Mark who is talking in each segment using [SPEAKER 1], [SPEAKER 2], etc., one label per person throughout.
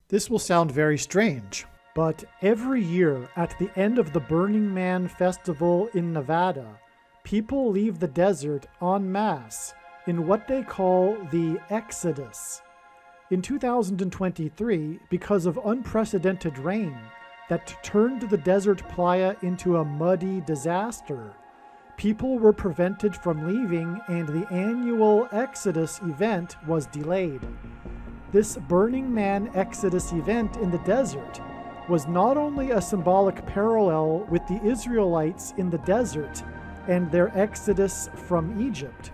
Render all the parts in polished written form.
[SPEAKER 1] This will sound very strange, but every year at the end of the Burning Man festival in Nevada, people leave the desert en masse in what they call the Exodus. In 2023, because of unprecedented rain that turned the desert playa into a muddy disaster, people were prevented from leaving and the annual Exodus event was delayed. This Burning Man Exodus event in the desert was not only a symbolic parallel with the Israelites in the desert and their exodus from Egypt,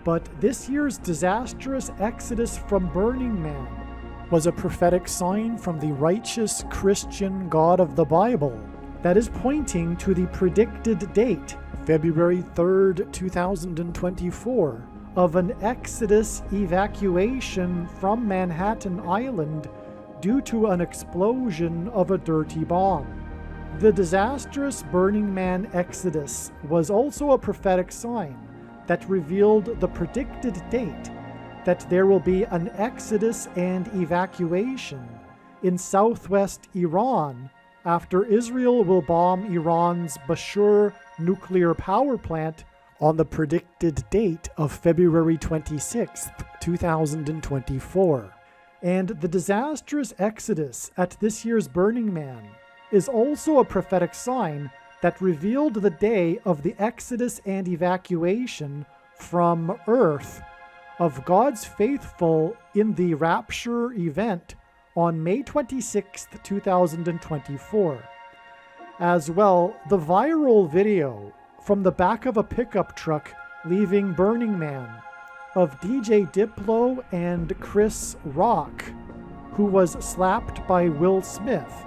[SPEAKER 1] but this year's disastrous exodus from Burning Man was a prophetic sign from the righteous Christian God of the Bible that is pointing to the predicted date, February 3rd, 2024, of an Exodus evacuation from Manhattan Island due to an explosion of a dirty bomb. The disastrous Burning Man Exodus was also a prophetic sign that revealed the predicted date that there will be an exodus and evacuation in southwest Iran after Israel will bomb Iran's Bashur nuclear power plant on the predicted date of February 26, 2024. And the disastrous exodus at this year's Burning Man is also a prophetic sign that revealed the day of the exodus and evacuation from Earth of God's faithful in the rapture event on May 26, 2024. As well, the viral video from the back of a pickup truck leaving Burning Man of DJ Diplo and Chris Rock, who was slapped by Will Smith,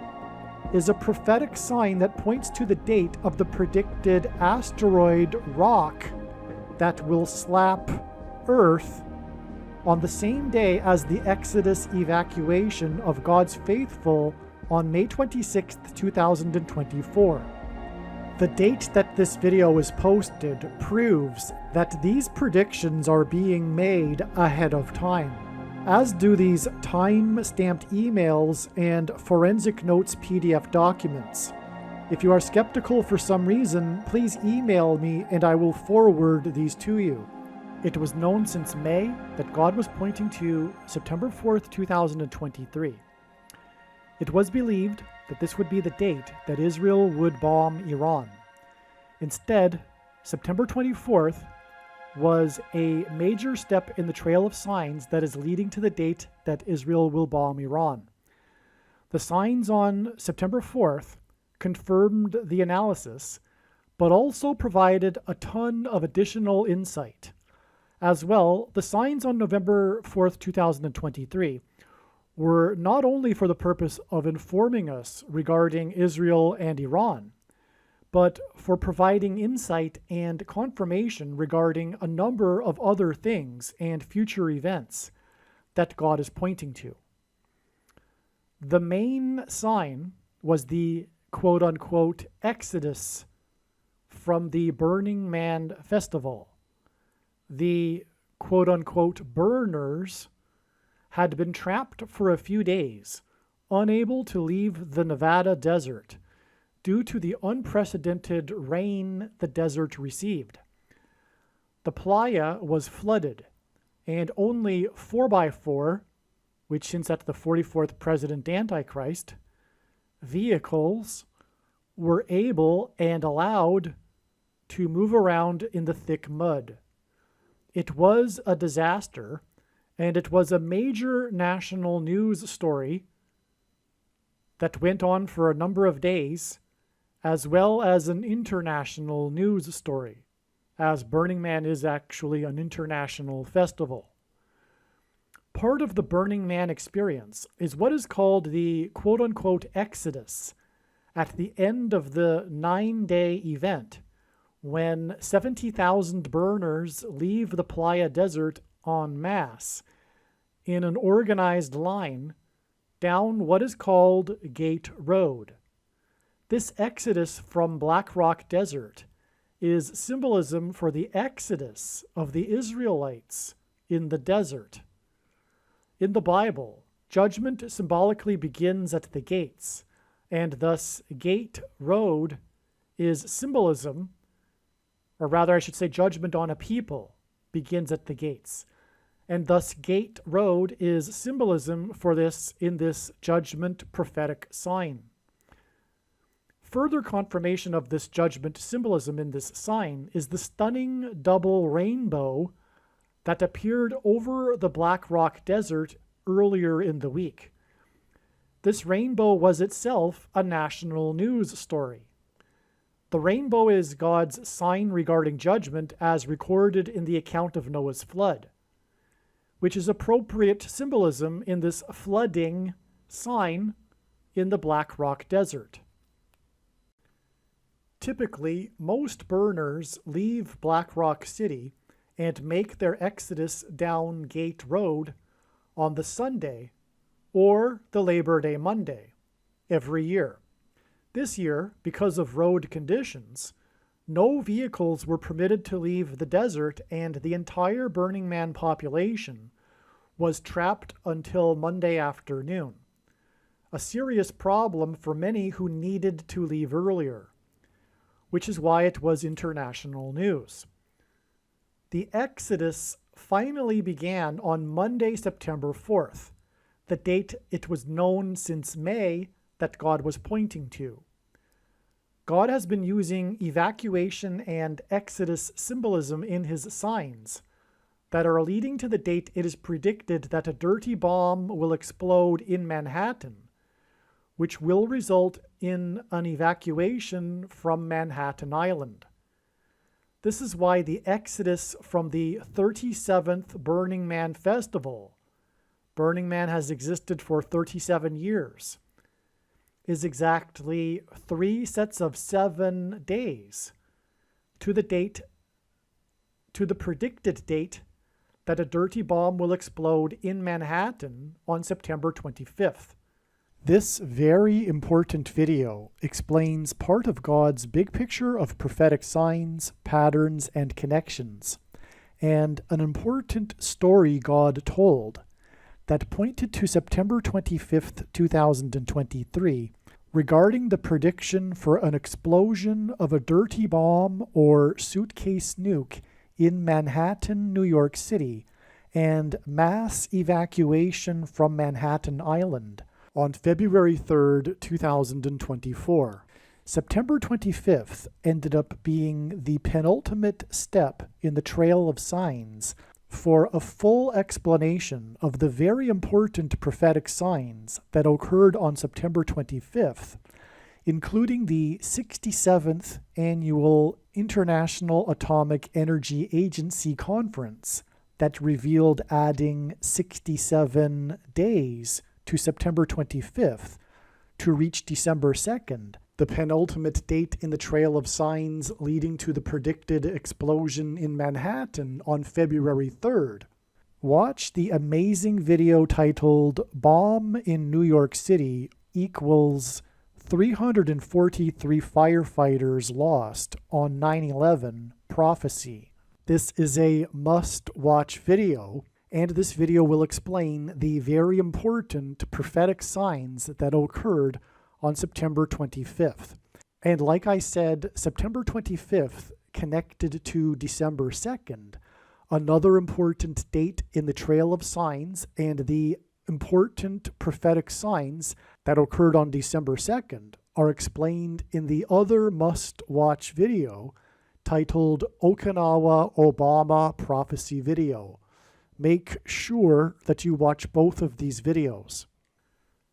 [SPEAKER 1] is a prophetic sign that points to the date of the predicted asteroid rock that will slap Earth on the same day as the Exodus evacuation of God's faithful on May 26, 2024. The date that this video was posted proves that these predictions are being made ahead of time, as do these time-stamped emails and forensic notes PDF documents. If you are skeptical for some reason, please email me and I will forward these to you. It was known since May that God was pointing to September 4th, 2023. It was believed that this would be the date that Israel would bomb Iran. Instead, September 24th was a major step in the trail of signs that is leading to the date that Israel will bomb Iran. The signs on September 4th confirmed the analysis, but also provided a ton of additional insight. As well, the signs on November 4th, 2023 were not only for the purpose of informing us regarding Israel and Iran, but for providing insight and confirmation regarding a number of other things and future events that God is pointing to. The main sign was the quote-unquote exodus from the Burning Man festival. The quote-unquote burners had been trapped for a few days, unable to leave the Nevada desert due to the unprecedented rain the desert received. The playa was flooded, and only 4x4, which hints at the 44th President Antichrist, vehicles were able and allowed to move around in the thick mud. It was a disaster, and it was a major national news story that went on for a number of days, as well as an international news story, as Burning Man is actually an international festival. Part of the Burning Man experience is what is called the quote-unquote exodus at the end of the 9-day event, when 70,000 burners leave the Playa Desert en masse in an organized line down what is called Gate Road. This exodus from Black Rock Desert is symbolism for the exodus of the Israelites in the desert. In the Bible, Judgment symbolically begins at the gates, and thus Gate Road is symbolism, or rather I should say judgment on a people begins at the gates. And thus Gate Road is symbolism for this in this judgment prophetic sign. Further confirmation of this judgment symbolism in this sign is the stunning double rainbow that appeared over the Black Rock Desert earlier in the week. This rainbow was itself a national news story. The rainbow is God's sign regarding judgment as recorded in the account of Noah's flood, which is appropriate symbolism in this flooding sign in the Black Rock Desert. Typically, most burners leave Black Rock City and make their exodus down Gate Road on the Sunday or the Labor Day Monday every year. This year, because of road conditions, no vehicles were permitted to leave the desert, and the entire Burning Man population was trapped until Monday afternoon. A serious problem for many who needed to leave earlier, which is why it was international news. The exodus finally began on Monday, September 4th, the date it was known since May that God was pointing to. God has been using evacuation and exodus symbolism in his signs that are leading to the date it is predicted that a dirty bomb will explode in Manhattan, which will result in an evacuation from Manhattan Island. This is why the exodus from the 37th Burning Man Festival, Burning Man has existed for 37 years, is exactly 3 sets of 7 days to the predicted date that a dirty bomb will explode in Manhattan on September 25th. This very important video explains part of God's big picture of prophetic signs, patterns, and connections, and an important story God told that pointed to September 25th, 2023, regarding the prediction for an explosion of a dirty bomb or suitcase nuke in Manhattan, New York City, and mass evacuation from Manhattan Island on February 3rd, 2024. September 25th ended up being the penultimate step in the trail of signs for a full explanation of the very important prophetic signs that occurred on September 25th, including the 67th Annual International Atomic Energy Agency Conference that revealed adding 67 days to September 25th to reach December 2nd, the penultimate date in the trail of signs leading to the predicted explosion in Manhattan on February 3rd. Watch the amazing video titled "Bomb in New York City equals 343 firefighters lost on 9/11 prophecy." This is a must-watch video, and this video will explain the very important prophetic signs that occurred on September 25th. And like I said, September 25th connected to December 2nd, another important date in the trail of signs, and the important prophetic signs that occurred on December 2nd are explained in the other must-watch video titled Okinawa Obama Prophecy Video. Make sure that you watch both of these videos.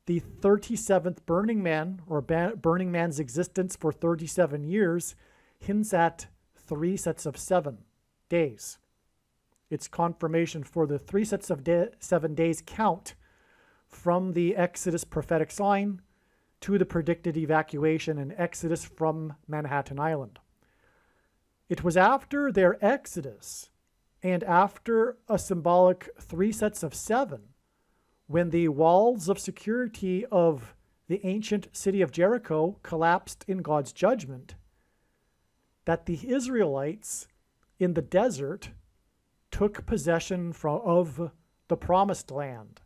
[SPEAKER 1] The 37th Burning Man, or Burning Man's existence for 37 years, hints at 3 sets of 7 days. It's confirmation for the 3 sets of 7 days count from the Exodus prophetic sign to the predicted evacuation and exodus from Manhattan Island. It was after their exodus and after a symbolic 3 sets of 7 when the walls of security of the ancient city of Jericho collapsed in God's judgment, that the Israelites in the desert took possession of the promised land.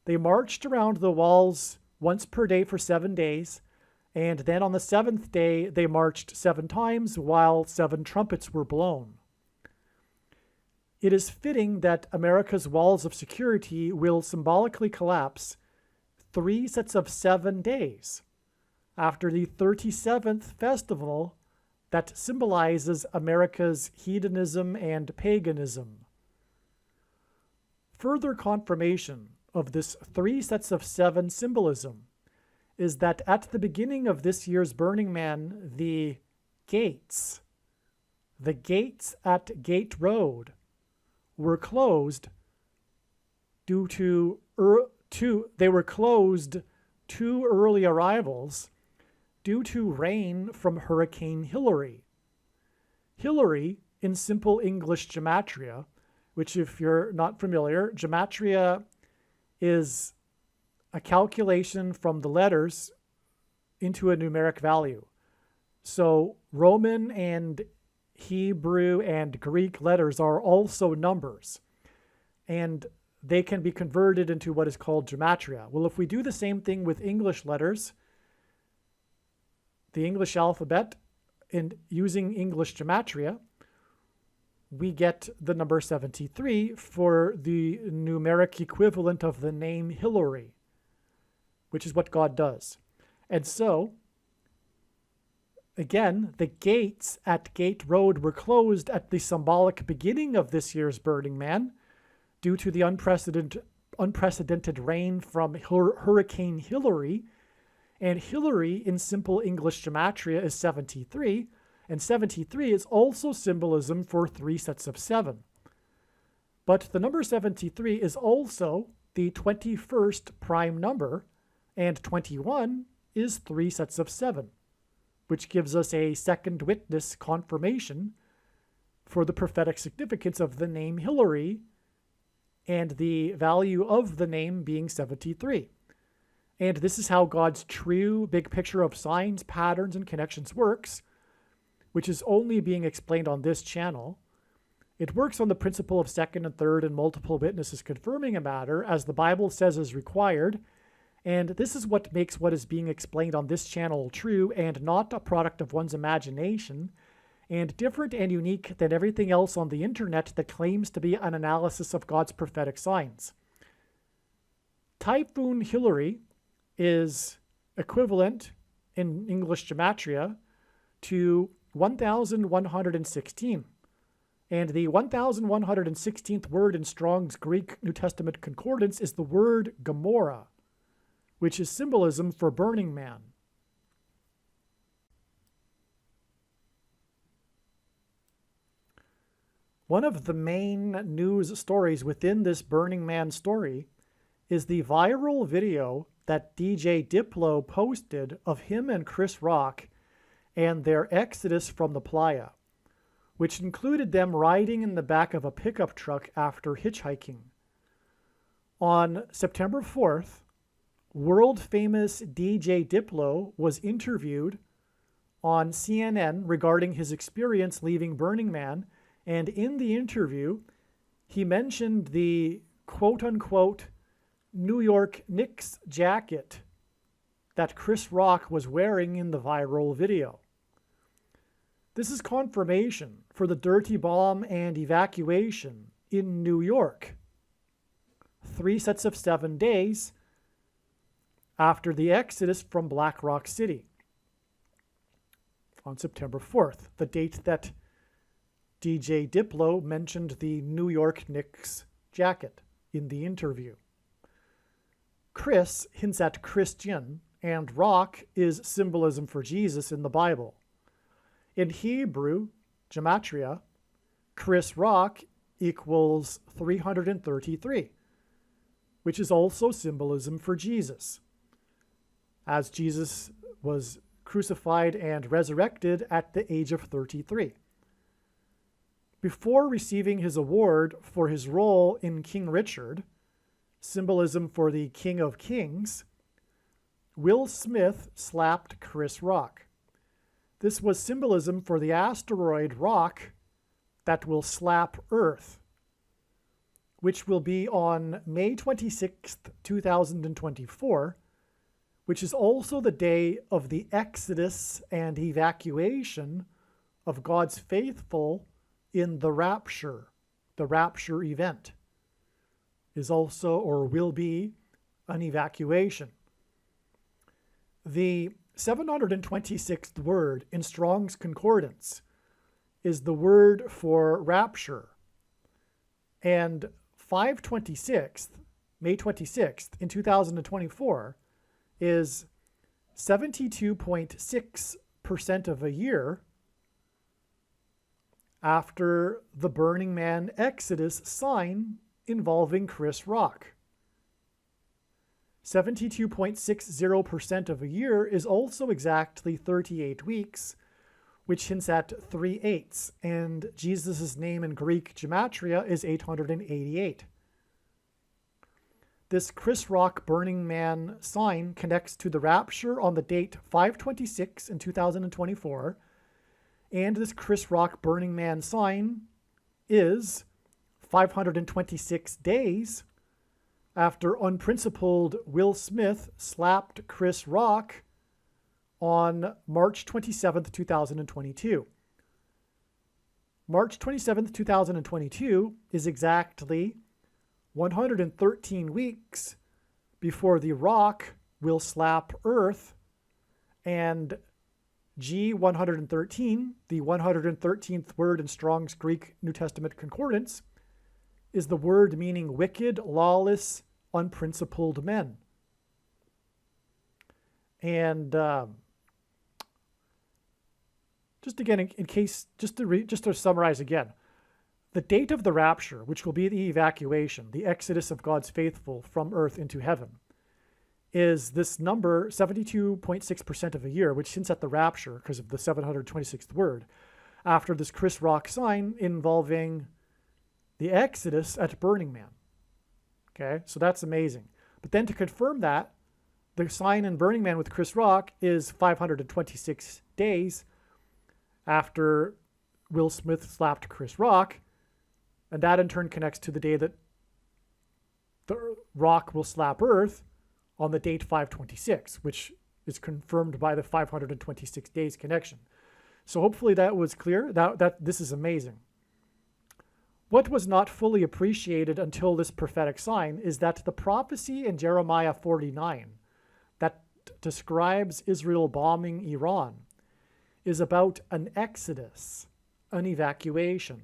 [SPEAKER 1] They marched around the walls once per day for 7 days, and then on the 7th day they marched 7 times while 7 trumpets were blown. It is fitting that America's walls of security will symbolically collapse 3 sets of 7 days after the 37th festival that symbolizes America's hedonism and paganism. Further confirmation of this 3 sets of 7 symbolism is that at the beginning of this year's Burning Man, the gates at Gate Road were closed due to two early arrivals due to rain from Hurricane Hillary. Hillary, in simple English gematria, which if you're not familiar, gematria is a calculation from the letters into a numeric value. So Roman and Hebrew and Greek letters are also numbers, and they can be converted into what is called gematria. Well, if we do the same thing with English letters, the English alphabet, and using English gematria, we get the number 73 for the numeric equivalent of the name Hillary, which is what God does. And so, again, the gates at Gate Road were closed at the symbolic beginning of this year's Burning Man due to the unprecedented rain from Hurricane Hillary. And Hillary, in simple English gematria, is 73, and 73 is also symbolism for 3 sets of 7. But the number 73 is also the 21st prime number, and 21 is 3 sets of 7, which gives us a second witness confirmation for the prophetic significance of the name Hillary and the value of the name being 73. And this is how God's true big picture of signs, patterns, and connections works, which is only being explained on this channel. It works on the principle of second and third and multiple witnesses confirming a matter, as the Bible says is required. And this is what makes what is being explained on this channel true and not a product of one's imagination, and different and unique than everything else on the internet that claims to be an analysis of God's prophetic signs. Typhoon Hillary is equivalent in English gematria to 1116. And the 1116th word in Strong's Greek New Testament Concordance is the word Gomorrah, which is symbolism for Burning Man. One of the main news stories within this Burning Man story is the viral video that DJ Diplo posted of him and Chris Rock and their exodus from the playa, which included them riding in the back of a pickup truck after hitchhiking. On September 4th, world-famous DJ Diplo was interviewed on CNN regarding his experience leaving Burning Man, and in the interview, he mentioned the quote-unquote New York Knicks jacket that Chris Rock was wearing in the viral video. This is confirmation for the dirty bomb and evacuation in New York. 3 sets of 7 days after the exodus from Black Rock City on September 4th, the date that DJ Diplo mentioned the New York Knicks jacket in the interview. Chris hints at Christian, and Rock is symbolism for Jesus in the Bible. In Hebrew gematria, Chris Rock equals 333, which is also symbolism for Jesus, as Jesus was crucified and resurrected at the age of 33. Before receiving his award for his role in King Richard, symbolism for the King of Kings, Will Smith slapped Chris Rock. This was symbolism for the asteroid rock that will slap Earth. which will be on May 26th, 2024, which is also the day of the exodus and evacuation of God's faithful in the rapture event, is also or will be an evacuation. The 726th word in Strong's Concordance is the word for rapture, and 5/26, May 26th in 2024 is 72.6% of a year after the Burning Man Exodus sign involving Chris Rock. 72.60% of a year is also exactly 38 weeks, which hints at 3/8, and Jesus' name in Greek gematria is 888. This Chris Rock Burning Man sign connects to the rapture on the date 5/26 in 2024, and this Chris Rock Burning Man sign is 526 days after unprincipled Will Smith slapped Chris Rock on March 27th, 2022. March 27th, 2022 is exactly 113 weeks before The Rock will slap Earth, and G113, the 113th word in Strong's Greek New Testament Concordance, is the word meaning wicked, lawless, unprincipled men. And just again, in case, just to summarize again, the date of the rapture, which will be the evacuation, the exodus of God's faithful from earth into heaven, is this number 72.6% of a year, which hints at the rapture because of the 726th word, after this Chris Rock sign involving the exodus at Burning Man. Okay, so that's amazing. But then to confirm that, the sign in Burning Man with Chris Rock is 526 days after Will Smith slapped Chris Rock, and that in turn connects to the day that the Rock will slap Earth on the date 5/26, which is confirmed by the 526 days connection. So hopefully that was clear. That this is amazing. What was not fully appreciated until this prophetic sign is that the prophecy in Jeremiah 49 that describes Israel bombing Iran is about an exodus, an evacuation.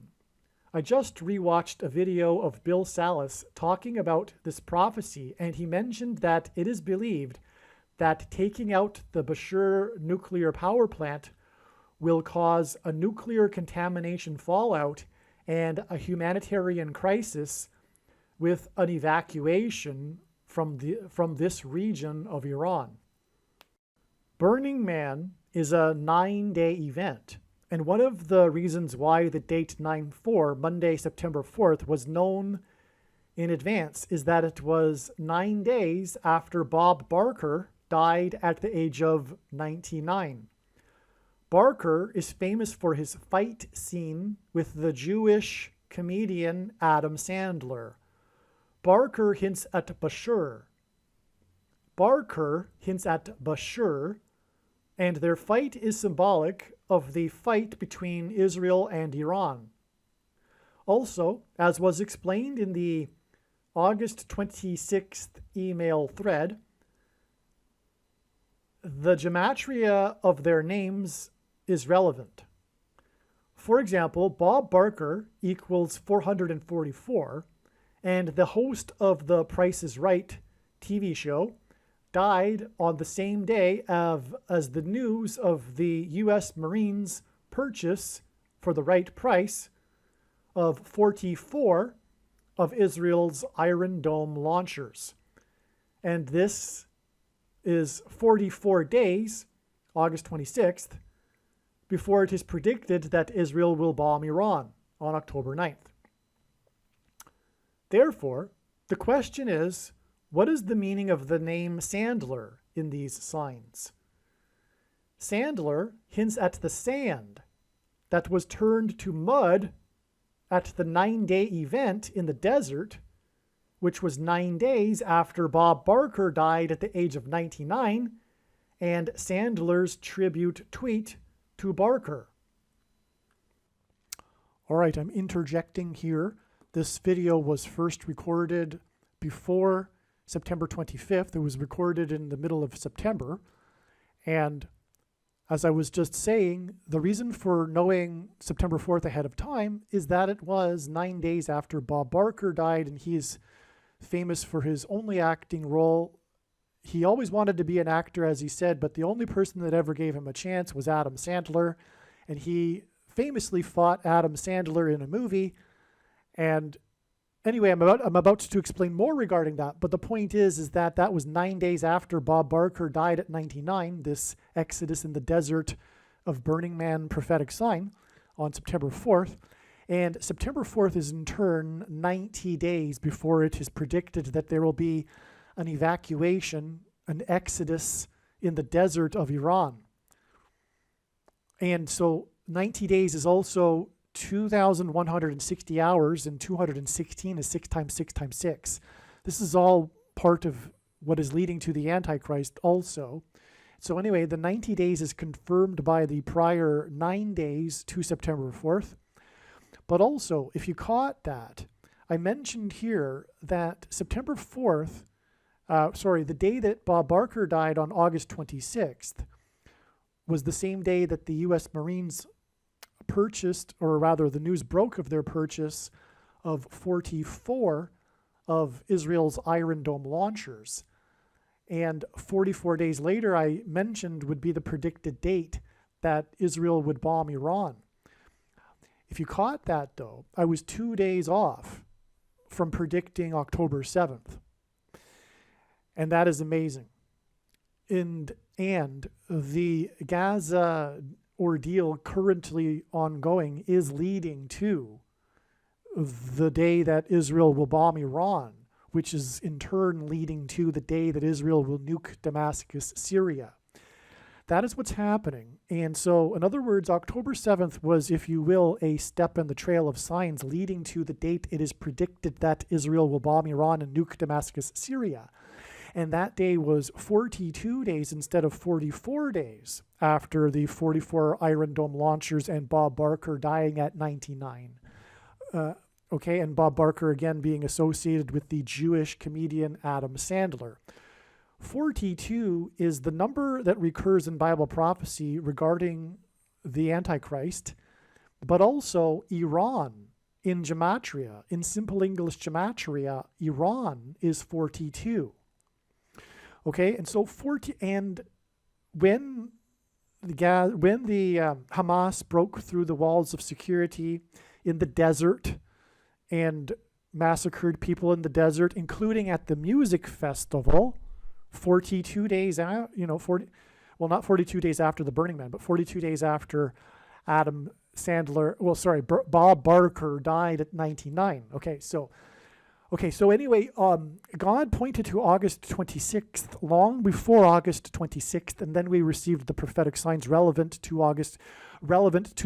[SPEAKER 1] I just rewatched a video of Bill Salas talking about this prophecy, and he mentioned that it is believed that taking out the Bashur nuclear power plant will cause a nuclear contamination fallout and a humanitarian crisis with an evacuation from this region of Iran. Burning Man is a 9-day event. And one of the reasons why the date 9/4, Monday, September 4th, was known in advance is that it was 9 days after Bob Barker died at the age of 99. Barker is famous for his fight scene with the Jewish comedian Adam Sandler. Barker hints at Bashur. And their fight is symbolic of the fight between Israel and Iran. Also, as was explained in the August 26th email thread, the gematria of their names is relevant. For example, Bob Barker equals 444, and the host of the Price is Right TV show died on the same day as the news of the U.S. Marines purchase for the right price of 44 of Israel's Iron Dome launchers. And this is 44 days, August 26th, before it is predicted that Israel will bomb Iran on October 9th. Therefore, the question is, what is the meaning of the name Sandler in these signs? Sandler hints at the sand that was turned to mud at the 9-day event in the desert which was 9 days after Bob Barker died at the age of 99, and Sandler's tribute tweet to Barker. All right, I'm interjecting here. This video was first recorded before September 25th. It was recorded in the middle of September. And as I was just saying, the reason for knowing September 4th ahead of time is that it was 9 days after Bob Barker died, and he is famous for his only acting role. He always wanted to be an actor, as he said, but the only person that ever gave him a chance was Adam Sandler, and he famously fought Adam Sandler in a movie. And anyway, I'm about to explain more regarding that, but the point is that that was 9 days after Bob Barker died at 99, this Exodus in the Desert of Burning Man prophetic sign on September 4th. And September 4th is in turn 90 days before it is predicted that there will be an evacuation, an exodus in the desert of Iran. And so 90 days is also 2,160 hours, and 216 is 6 times 6 times 6. This is all part of what is leading to the Antichrist also. So anyway, the 90 days is confirmed by the prior 9 days to September 4th. But also, if you caught that, I mentioned here that September 4th, the day that Bob Barker died on August 26th, was the same day that the U.S. Marines purchased, or rather the news broke of their purchase of 44 of Israel's Iron Dome launchers. And 44 days later, I mentioned, would be the predicted date that Israel would bomb Iran. If you caught that, though, I was 2 days off from predicting October 7th. And that is amazing. And the Gaza ordeal currently ongoing is leading to the day that Israel will bomb Iran, which is in turn leading to the day that Israel will nuke Damascus, Syria. That is what's happening. And so, in other words, October 7th was, if you will, a step in the trail of signs leading to the date it is predicted that Israel will bomb Iran and nuke Damascus, Syria. And that day was 42 days instead of 44 days after the 44 Iron Dome launchers and Bob Barker dying at 99. And Bob Barker again being associated with the Jewish comedian Adam Sandler. 42 is the number that recurs in Bible prophecy regarding the Antichrist, but also Iran in gematria. In simple English gematria, Iran is 42. Okay, and so when the Hamas broke through the walls of security in the desert and massacred people in the desert, including at the music festival, 42 days out, not 42 days after the Burning Man, but 42 days after Bob Barker died at 99. So anyway, God pointed to August 26th, long before August 26th, and then we received the prophetic signs relevant to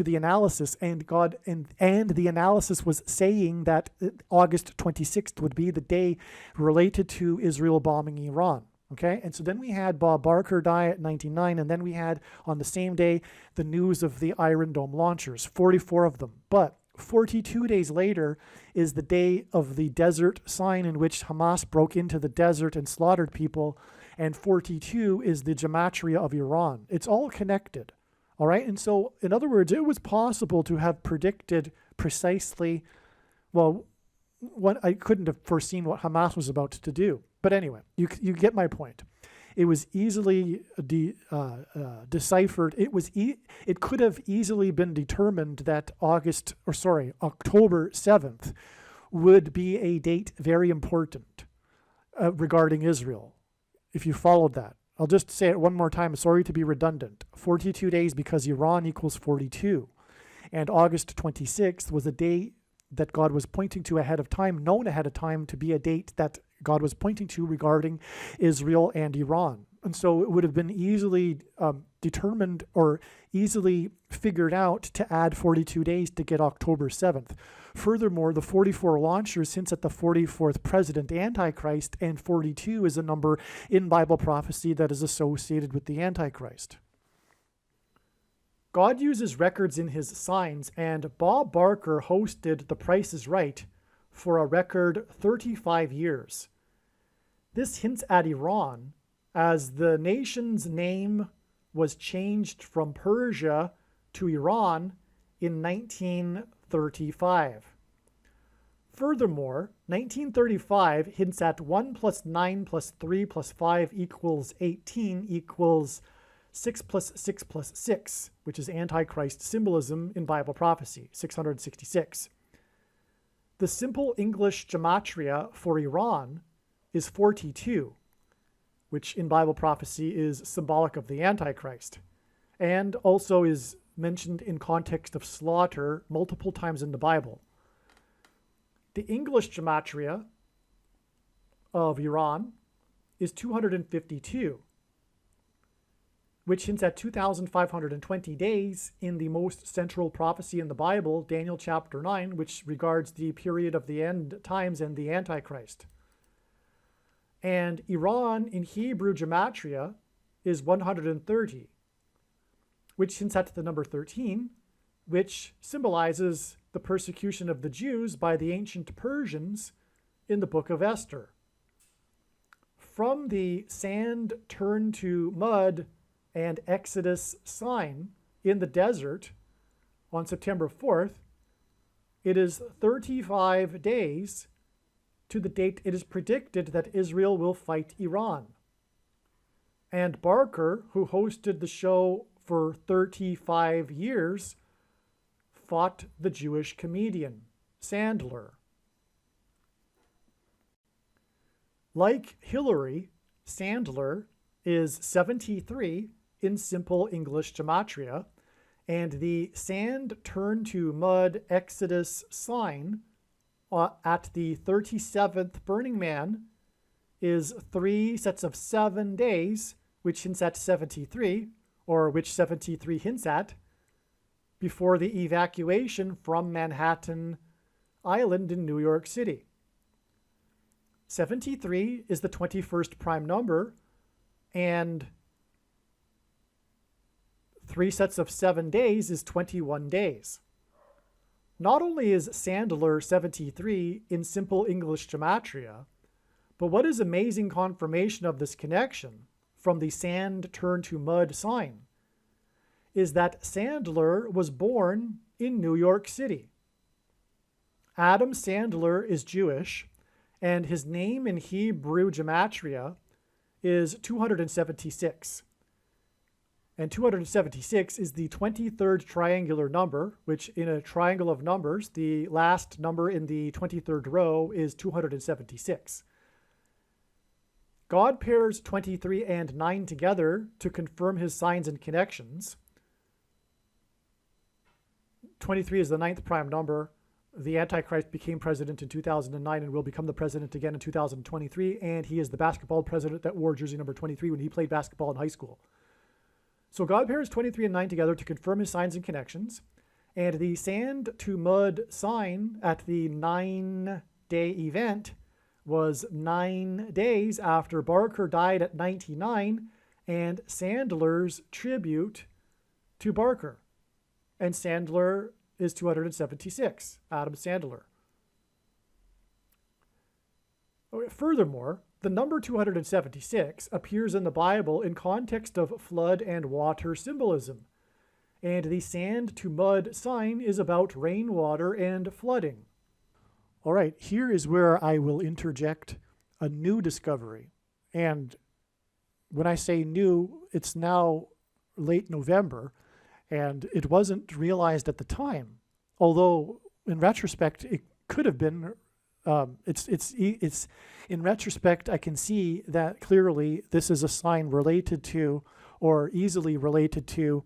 [SPEAKER 1] the analysis, and God and the analysis was saying that August 26th would be the day related to Israel bombing Iran. Okay, and so then we had Bob Barker die at 99, and then we had on the same day the news of the Iron Dome launchers, 44 of them. But 42 days later is the day of the desert sign in which Hamas broke into the desert and slaughtered people, and 42 is the gematria of Iran. It's all connected, all right? And so, in other words, it was possible to have predicted precisely, I couldn't have foreseen what Hamas was about to do. But anyway, you get my point. It was easily deciphered. It could have easily been determined that October 7th would be a date very important regarding Israel, if you followed that. I'll just say it one more time. Sorry to be redundant. 42 days because Iran equals 42. And August 26th was a day that God was pointing to ahead of time, known ahead of time to be a date that God was pointing to regarding Israel and Iran. And so it would have been easily determined or easily figured out to add 42 days to get October 7th. Furthermore, the 44 launchers hints at the 44th president Antichrist, and 42 is a number in Bible prophecy that is associated with the Antichrist. God uses records in his signs, and Bob Barker hosted The Price is Right for a record 35 years. This hints at Iran, as the nation's name was changed from Persia to Iran in 1935. Furthermore, 1935 hints at 1 plus 9 plus 3 plus 5 equals 18 equals 6 plus 6 plus 6, which is Antichrist symbolism in Bible prophecy, 666. The simple English gematria for Iran is 42, which in Bible prophecy is symbolic of the Antichrist, and also is mentioned in context of slaughter multiple times in the Bible. The English gematria of Iran is 252, which hints at 2,520 days in the most central prophecy in the Bible, Daniel chapter 9, which regards the period of the end times and the Antichrist. And Iran in Hebrew gematria is 130, which hints at the number 13, which symbolizes the persecution of the Jews by the ancient Persians in the book of Esther. From the sand turned to mud and Exodus sign in the desert on September 4th, it is 35 days to the date it is predicted that Israel will fight Iran. And Barker, who hosted the show for 35 years, fought the Jewish comedian Sandler. Like Hillary, Sandler is 73 in simple English gematria, and the sand turned to mud Exodus sign at the 37th Burning Man is 3 sets of 7 days, which hints at 73, or which 73 hints at, before the evacuation from Manhattan Island in New York City. 73 is the 21st prime number, and 3 sets of 7 days is 21 days. Not only is Sandler 73 in simple English gematria, but what is amazing confirmation of this connection from the sand turned to mud sign is that Sandler was born in New York City. Adam Sandler is Jewish, and his name in Hebrew gematria is 276. And 276 is the 23rd triangular number, which in a triangle of numbers, the last number in the 23rd row is 276. God pairs 23 and 9 together to confirm his signs and connections. 23 is the 9th prime number. The Antichrist became president in 2009 and will become the president again in 2023, and he is the basketball president that wore jersey number 23 when he played basketball in high school. So God pairs 23 and 9 together to confirm his signs and connections, and the sand to mud sign at the 9-day event was 9 days after Barker died at 99, and Sandler's tribute to Barker. And Sandler is 276, Adam Sandler. Furthermore, the number 276 appears in the Bible in context of flood and water symbolism, and the sand to mud sign is about rainwater and flooding. All right, here is where I will interject a new discovery. And when I say new, it's now late November, and it wasn't realized at the time. Although, in retrospect, it could have been. It's in retrospect, I can see that clearly this is a sign related to, or easily related to,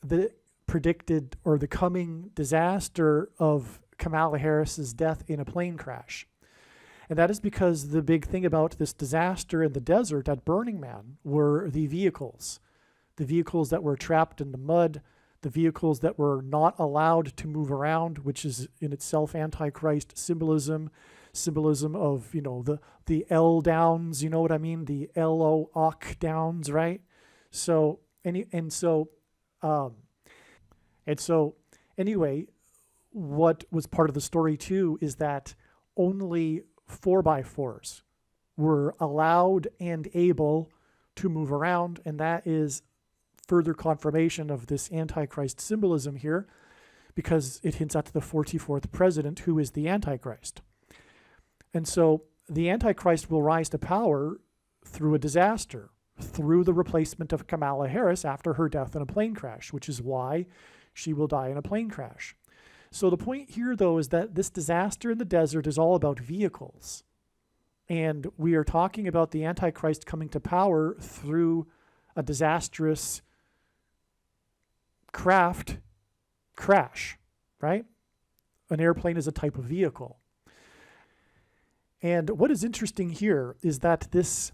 [SPEAKER 1] the predicted or the coming disaster of Kamala Harris's death in a plane crash. And that is because the big thing about this disaster in the desert at Burning Man were the vehicles that were trapped in the mud, the vehicles that were not allowed to move around, which is in itself Antichrist symbolism of, the L downs, you know what I mean? The L-O-Och downs, right? So, anyway, what was part of the story too is that only 4x4s were allowed and able to move around, and that is further confirmation of this Antichrist symbolism here, because it hints at the 44th president, who is the Antichrist. And so the Antichrist will rise to power through a disaster, through the replacement of Kamala Harris after her death in a plane crash, which is why she will die in a plane crash. So the point here, though, is that this disaster in the desert is all about vehicles. And we are talking about the Antichrist coming to power through a disastrous crash, right? An airplane is a type of vehicle. And what is interesting here is that this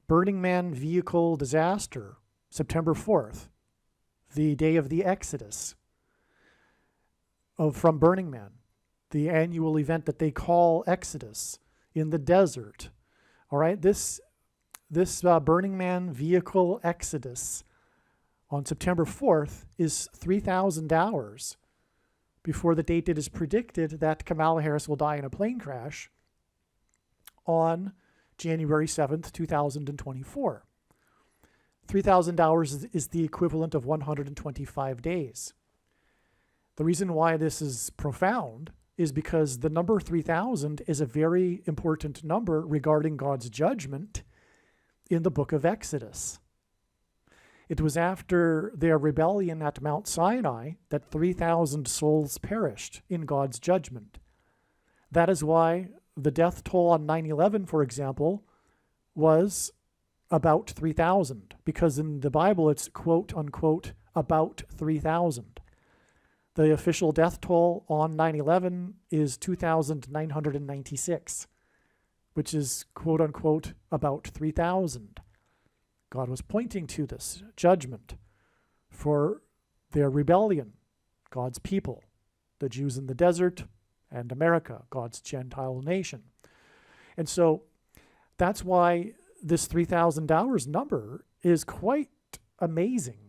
[SPEAKER 1] Burning Man vehicle disaster, September 4th, the day of the Exodus from Burning Man, the annual event that they call Exodus in the desert. All right, this Burning Man vehicle Exodus on September 4th is 3,000 hours before the date it is predicted that Kamala Harris will die in a plane crash on January 7th, 2024. 3,000 hours is the equivalent of 125 days. The reason why this is profound is because the number 3,000 is a very important number regarding God's judgment in the book of Exodus. It was after their rebellion at Mount Sinai that 3,000 souls perished in God's judgment. That is why the death toll on 9/11, for example, was about 3,000, because in the Bible it's quote unquote about 3,000. The official death toll on 9/11 is 2,996, which is quote unquote about 3,000. God was pointing to this judgment for their rebellion, God's people, the Jews in the desert, and America, God's Gentile nation. And so that's why this 3,000 hours number is quite amazing,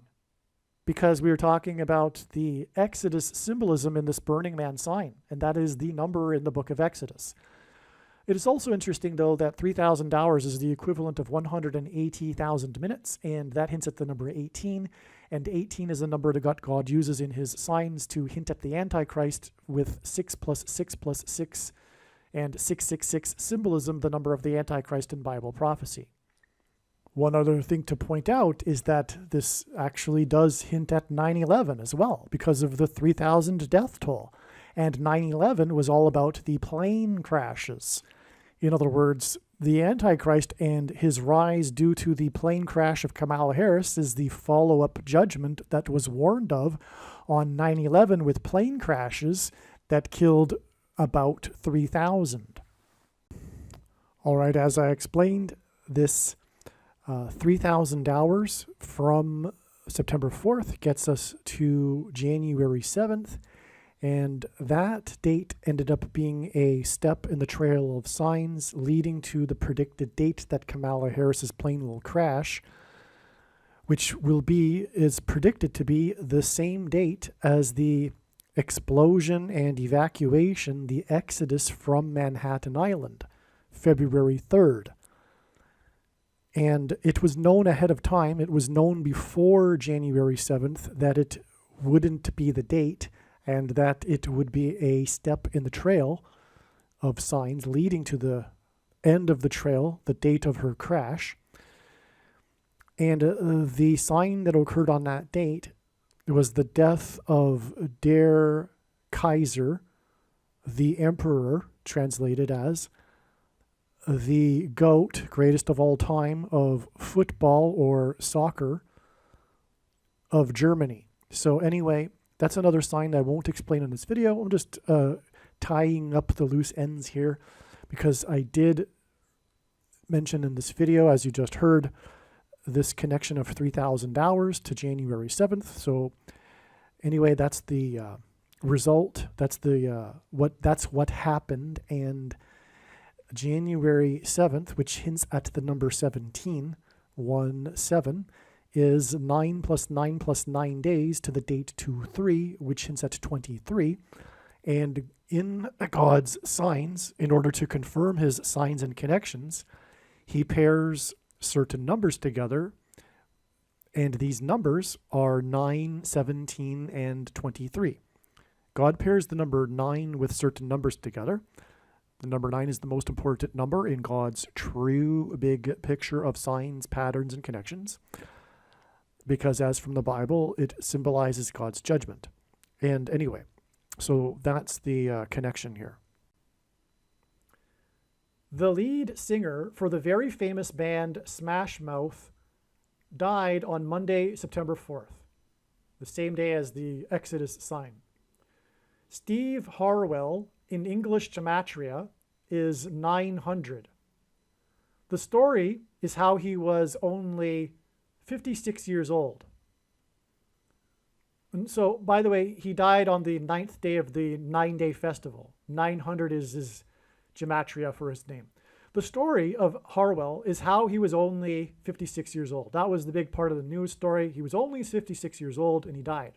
[SPEAKER 1] because we were talking about the Exodus symbolism in this Burning Man sign, and that is the number in the book of Exodus. It is also interesting, though, that 3,000 hours is the equivalent of 180,000 minutes, and that hints at the number 18, and 18 is a number that God uses in his signs to hint at the Antichrist, with 6 plus 6 plus 6 and 666 symbolism, the number of the Antichrist in Bible prophecy. One other thing to point out is that this actually does hint at 9/11 as well, because of the 3,000 death toll. And 9/11 was all about the plane crashes. In other words, the Antichrist and his rise due to the plane crash of Kamala Harris is the follow-up judgment that was warned of on 9/11 with plane crashes that killed about 3,000. All right, as I explained, this 3,000 hours from September 4th gets us to January 7th, and that date ended up being a step in the trail of signs leading to the predicted date that Kamala Harris's plane will crash, which is predicted to be the same date as the explosion and evacuation, the exodus from Manhattan Island, February 3rd. And it was known ahead of time, it was known before January 7th that it wouldn't be the date, and that it would be a step in the trail of signs leading to the end of the trail, the date of her crash. And the sign that occurred on that date was the death of Der Kaiser, the emperor, translated as the GOAT, greatest of all time, of football or soccer of Germany. So anyway, that's another sign that I won't explain in this video. I'm just tying up the loose ends here, because I did mention in this video, as you just heard, this connection of 3,000 hours to January 7th. So anyway, that's the result. That's what happened. And January 7th, which hints at the number 17, 1-7, is 9 plus 9 plus 9 days to the date 2-3, which hints at 23. And in God's signs, in order to confirm his signs and connections, he pairs certain numbers together, and these numbers are 9, 17, and 23. God pairs the number 9 with certain numbers together. The number 9 is the most important number in God's true big picture of signs, patterns, and connections, because as from the Bible, it symbolizes God's judgment. And anyway, so that's the connection here. The lead singer for the very famous band Smash Mouth died on Monday, September 4th, the same day as the Exodus sign. Steve Harwell, in English gematria, is 900. The story is how he was only 56 years old. And so, by the way, he died on the 9th day of the 9-day festival. 900 is his gematria for his name. The story of Harwell is how he was only 56 years old. That was the big part of the news story. He was only 56 years old and he died.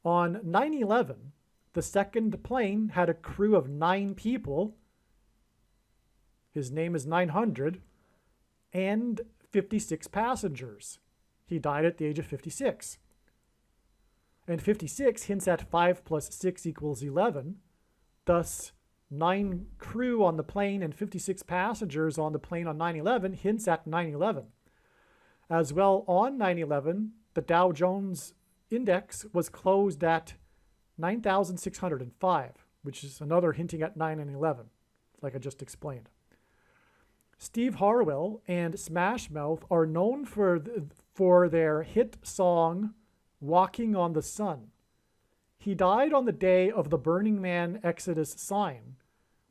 [SPEAKER 1] On 9/11, the second plane had a crew of 9 people. His name is 900, and 56 passengers. He died at the age of 56. And 56 hints at 5 plus 6 equals 11. Thus, 9 crew on the plane and 56 passengers on the plane on 9/11 hints at 9/11. As well, on 9/11, the Dow Jones Index was closed at 9,605, which is another hinting at 9/11, like I just explained. Steve Harwell and Smash Mouth are known for their hit song, Walking on the Sun. He died on the day of the Burning Man Exodus sign,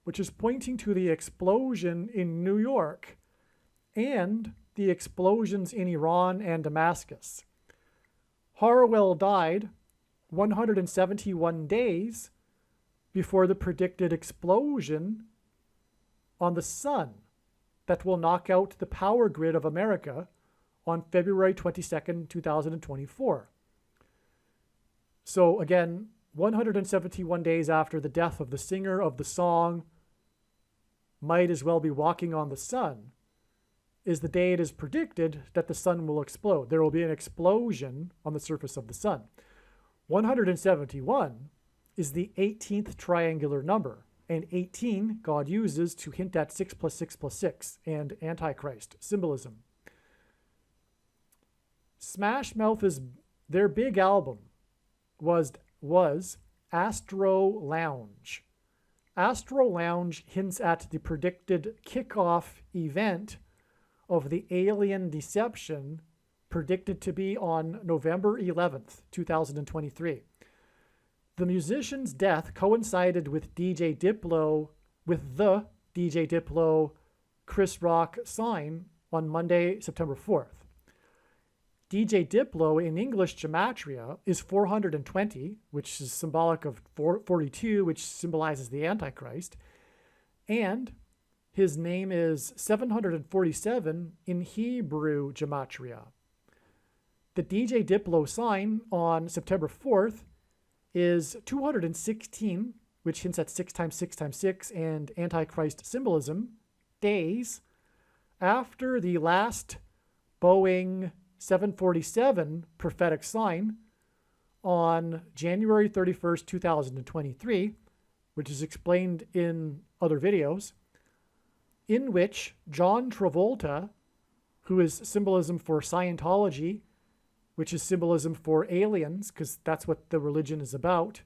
[SPEAKER 1] which is pointing to the explosion in New York and the explosions in Iran and Damascus. Harwell died 171 days before the predicted explosion on the sun that will knock out the power grid of America on February 22nd, 2024. So again, 171 days after the death of the singer of the song, Might As Well Be Walking on the Sun, is the day it is predicted that the sun will explode. There will be an explosion on the surface of the sun. 171 is the 18th triangular number, and 18 God uses to hint at 6 plus 6 plus 6 and Antichrist symbolism. Smash Mouth's their big album was Astro Lounge. Astro Lounge hints at the predicted kickoff event of the alien deception predicted to be on November 11th, 2023. The musician's death coincided with the DJ Diplo Chris Rock sign on Monday, September 4th. DJ Diplo in English gematria is 420, which is symbolic of 42, which symbolizes the Antichrist, and his name is 747 in Hebrew gematria. The DJ Diplo sign on September 4th is 216, which hints at 6 times 6 times 6 and Antichrist symbolism, days after the last Boeing 747 prophetic sign on January 31st, 2023, which is explained in other videos, in which John Travolta, who is symbolism for Scientology, which is symbolism for aliens, because that's what the religion is about,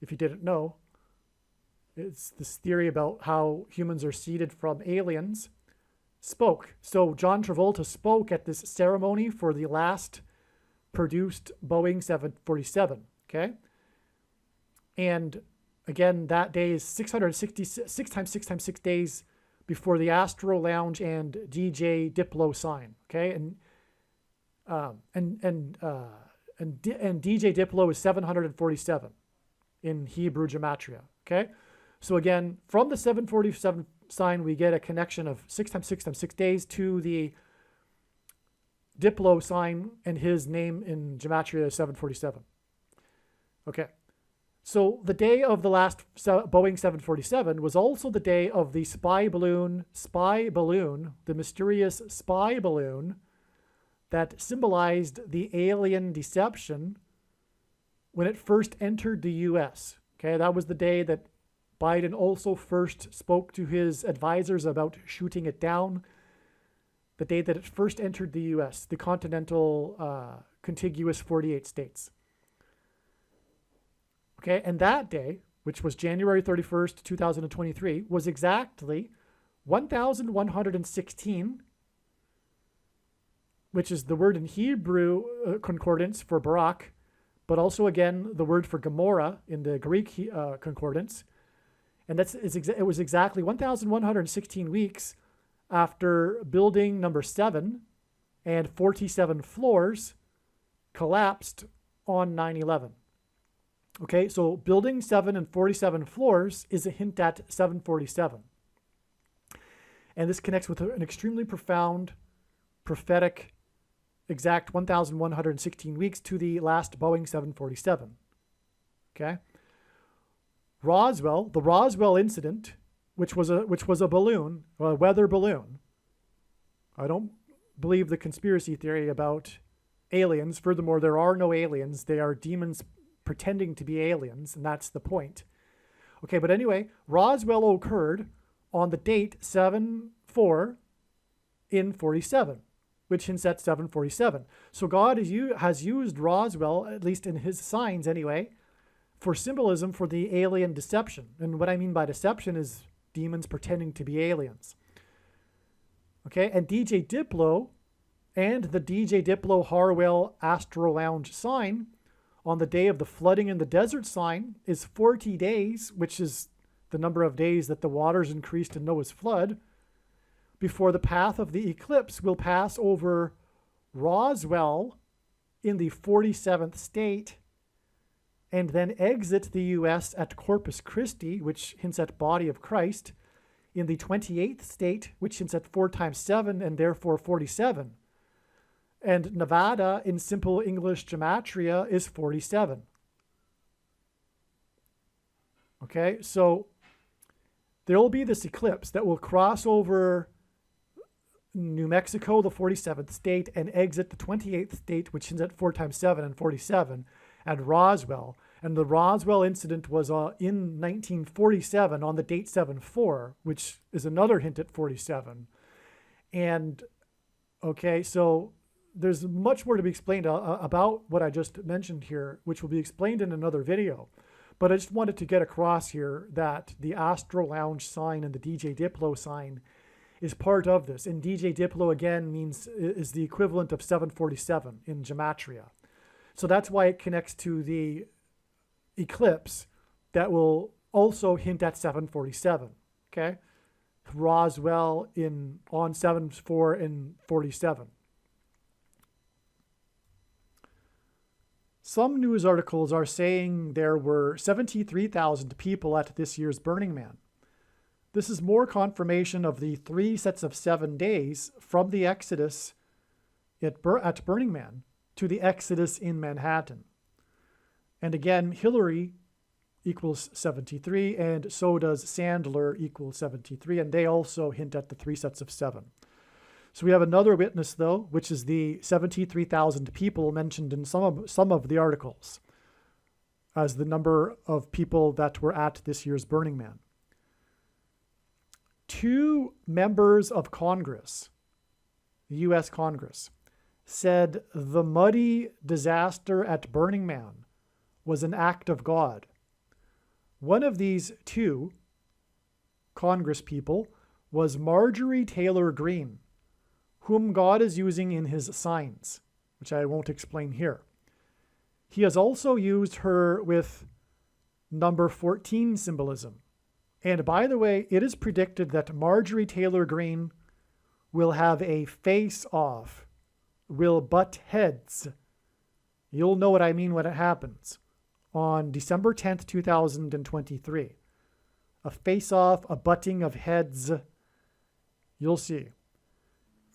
[SPEAKER 1] if you didn't know. It's this theory about how humans are seeded from aliens, spoke. So John Travolta spoke at this ceremony for the last produced Boeing 747, okay? And again, that day is 666 times 6 times 6 days before the Astro Lounge and DJ Diplo sign. Okay, and DJ Diplo is 747 in Hebrew gematria. Okay, so again, from the 747 sign, we get a connection of 6 times 6 times 6 days to the Diplo sign, and his name in gematria is 747. Okay, so the day of the last Boeing 747 was also the day of the spy balloon, the mysterious spy balloon that symbolized the alien deception when it first entered the U.S. Okay, that was the day that Biden also first spoke to his advisors about shooting it down. The day that it first entered the U.S., the continental contiguous 48 states. Okay, and that day, which was January 31st, 2023, was exactly 1,116, which is the word in Hebrew concordance for Barak, but also, again, the word for Gomorrah in the Greek concordance. And it was exactly 1,116 weeks after building number 7 and 47 floors collapsed on 9/11. Okay, so building 7 and 47 floors is a hint at 747. And this connects with an extremely profound, prophetic, exact 1,116 weeks to the last Boeing 747. Okay? The Roswell incident, which was a balloon, a weather balloon. I don't believe the conspiracy theory about aliens. Furthermore, there are no aliens. They are demons pretending to be aliens, and that's the point. Okay, but anyway, Roswell occurred on the date 7/4 in 47, which hints at 747. So God has used Roswell, at least in his signs anyway, for symbolism for the alien deception. And what I mean by deception is demons pretending to be aliens. Okay, and DJ Diplo and the DJ Diplo Harwell Astro Lounge sign on the day of the flooding in the desert sign is 40 days, which is the number of days that the waters increased in Noah's flood, before the path of the eclipse will pass over Roswell in the 47th state and then exit the U.S. at Corpus Christi, which hints at body of Christ, in the 28th state, which hints at 4 times 7 and therefore 47. And Nevada in simple English gematria is 47. Okay, so there will be this eclipse that will cross over New Mexico, the 47th state, and exit the 28th state, which is at 4 times 7 and 47, at Roswell. And the Roswell incident was in 1947 on the date 7/4, which is another hint at 47. And, okay, so there's much more to be explained about what I just mentioned here, which will be explained in another video. But I just wanted to get across here that the Astro Lounge sign and the DJ Diplo sign is part of this. And DJ Diplo, again, is the equivalent of 747 in gematria. So that's why it connects to the eclipse that will also hint at 747. Okay? Roswell on 7/4 and 47. Some news articles are saying there were 73,000 people at this year's Burning Man. This is more confirmation of the 3 sets of 7 days from the Exodus at Burning Man to the Exodus in Manhattan. And again, Hillary equals 73, and so does Sandler equals 73, and they also hint at the 3 sets of 7. So we have another witness, though, which is the 73,000 people mentioned in some of the articles as the number of people that were at this year's Burning Man. 2 members of Congress, the U.S. Congress, said the muddy disaster at Burning Man was an act of God. One of these 2 Congress people was Marjorie Taylor Greene, whom God is using in his signs, which I won't explain here. He has also used her with number 14 symbolism. And by the way, it is predicted that Marjorie Taylor Greene will have a face-off, will butt heads. You'll know what I mean when it happens. On December 10th, 2023. A face-off, a butting of heads. You'll see.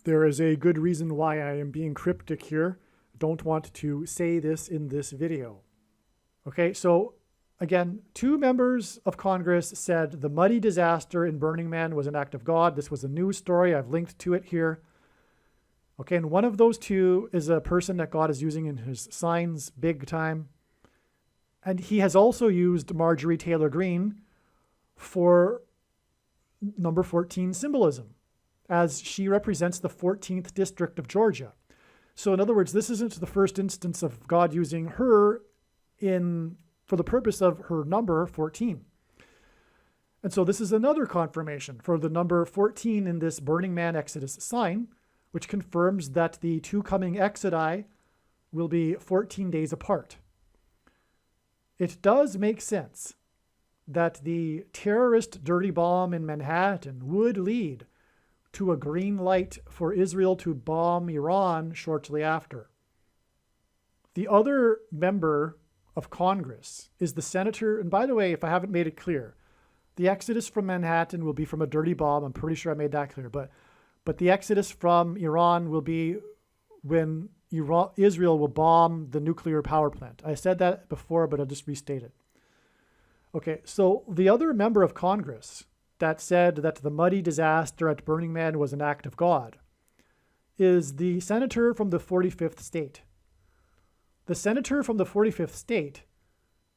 [SPEAKER 1] There is a good reason why I am being cryptic here. Don't want to say this in this video. Okay, so again, 2 members of Congress said the muddy disaster in Burning Man was an act of God. This was a news story. I've linked to it here. Okay, and one of those 2 is a person that God is using in his signs big time. And he has also used Marjorie Taylor Greene for number 14 symbolism, as she represents the 14th district of Georgia. So in other words, this isn't the first instance of God using her for the purpose of her number 14. And so this is another confirmation for the number 14 in this Burning Man Exodus sign, which confirms that the 2 coming exodi will be 14 days apart. It does make sense that the terrorist dirty bomb in Manhattan would lead to a green light for Israel to bomb Iran shortly after. The other member of Congress is the senator, and by the way, if I haven't made it clear, the exodus from Manhattan will be from a dirty bomb. I'm pretty sure I made that clear, but the exodus from Iran will be when Israel will bomb the nuclear power plant. I said that before, but I'll just restate it. Okay, so the other member of Congress that said that the muddy disaster at Burning Man was an act of God is the senator from the 45th state. The senator from the 45th state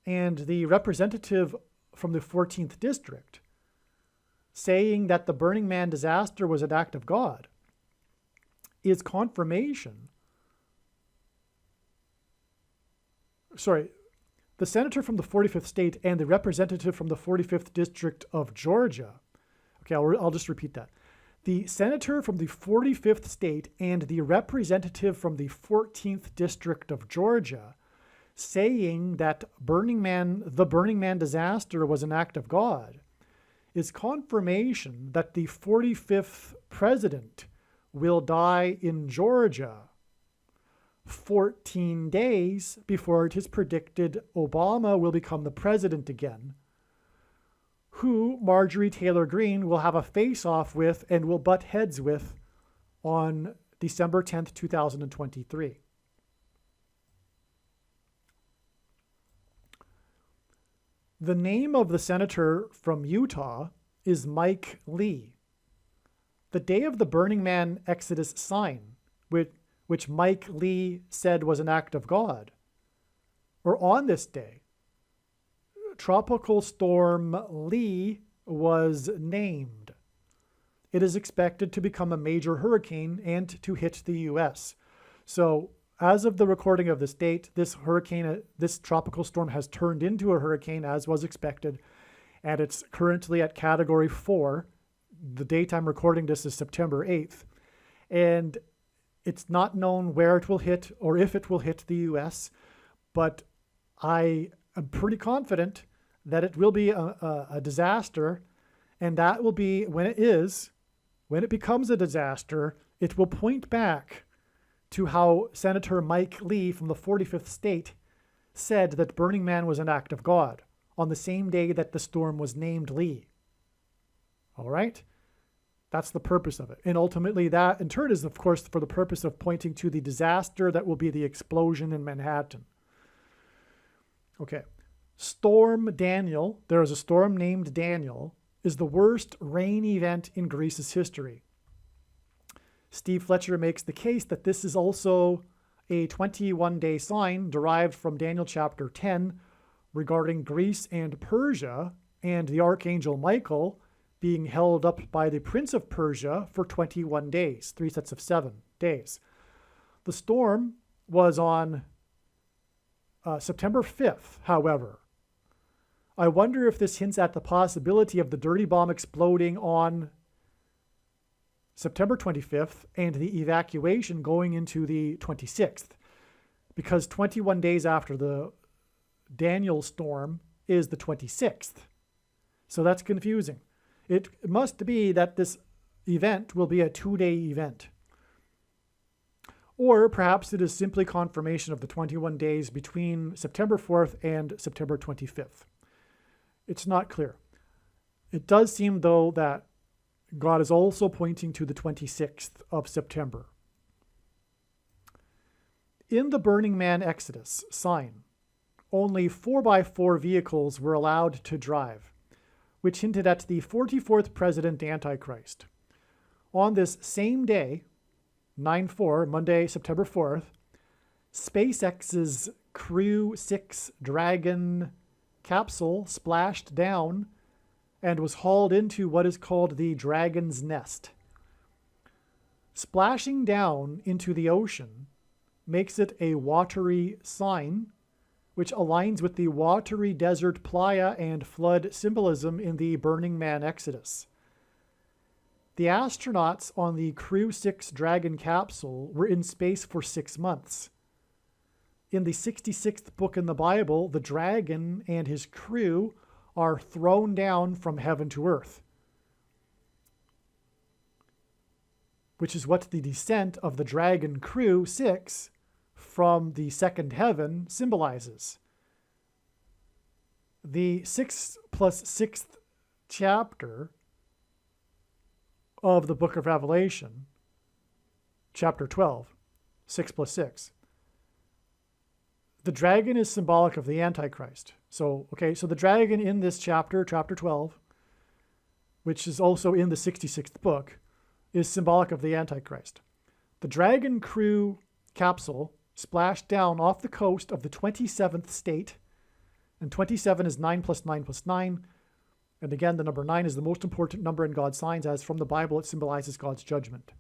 [SPEAKER 1] and the representative from the 14th district saying that the Burning Man disaster was an act of God is confirmation. Sorry, the senator from the 45th state and the representative from the 45th district of Georgia. Okay, I'll just repeat that. The senator from the 45th state and the representative from the 14th district of Georgia saying that the Burning Man disaster was an act of God is confirmation that the 45th president will die in Georgia 14 days before it is predicted Obama will become the president again, who Marjorie Taylor Greene will have a face-off with and will butt heads with on December 10th, 2023. The name of the senator from Utah is Mike Lee. The day of the Burning Man Exodus sign, which Mike Lee said was an act of God, or on this day, Tropical Storm Lee was named. It is expected to become a major hurricane and to hit the U.S. So as of the recording of this date, this tropical storm has turned into a hurricane as was expected, and it's currently at Category 4. The date I'm recording this is September 8th. And it's not known where it will hit or if it will hit the U.S., but I am pretty confident that it will be a disaster, and that will be, when it becomes a disaster, it will point back to how Senator Mike Lee from the 45th state said that Burning Man was an act of God on the same day that the storm was named Lee. All right? That's the purpose of it. And ultimately that, in turn, is, of course, for the purpose of pointing to the disaster that will be the explosion in Manhattan. Okay. Storm Daniel, there is a storm named Daniel, is the worst rain event in Greece's history. Steve Fletcher makes the case that this is also a 21-day sign derived from Daniel chapter 10 regarding Greece and Persia and the archangel Michael being held up by the prince of Persia for 21 days, 3 sets of 7 days. The storm was on September 5th, however. I wonder if this hints at the possibility of the dirty bomb exploding on September 25th and the evacuation going into the 26th, because 21 days after the Daniel storm, is the 26th. So that's confusing. It must be that this event will be a 2-day event. Or perhaps it is simply confirmation of the 21 days between September 4th and September 25th. It's not clear. It does seem, though, that God is also pointing to the 26th of September. In the Burning Man Exodus sign, only 4x4 vehicles were allowed to drive, which hinted at the 44th president Antichrist. On this same day, 9/4, Monday, September 4th, SpaceX's Crew 6 Dragon capsule splashed down and was hauled into what is called the Dragon's Nest. Splashing down into the ocean makes it a watery sign, which aligns with the watery desert playa and flood symbolism in the Burning Man Exodus. The astronauts on the Crew 6 Dragon capsule were in space for 6 months. In the 66th book in the Bible, the dragon and his crew are thrown down from heaven to earth, which is what the descent of the dragon Crew 6 from the second heaven symbolizes. The 6th plus 6th chapter of the book of Revelation, chapter 12, 6 plus 6. The dragon is symbolic of the Antichrist. So the dragon in this chapter, chapter 12, which is also in the 66th book, is symbolic of the Antichrist. The Dragon Crew capsule splashed down off the coast of the 27th state, and 27 is 9 plus 9 plus 9. And again, the number 9 is the most important number in God's signs, as from the Bible it symbolizes God's judgment.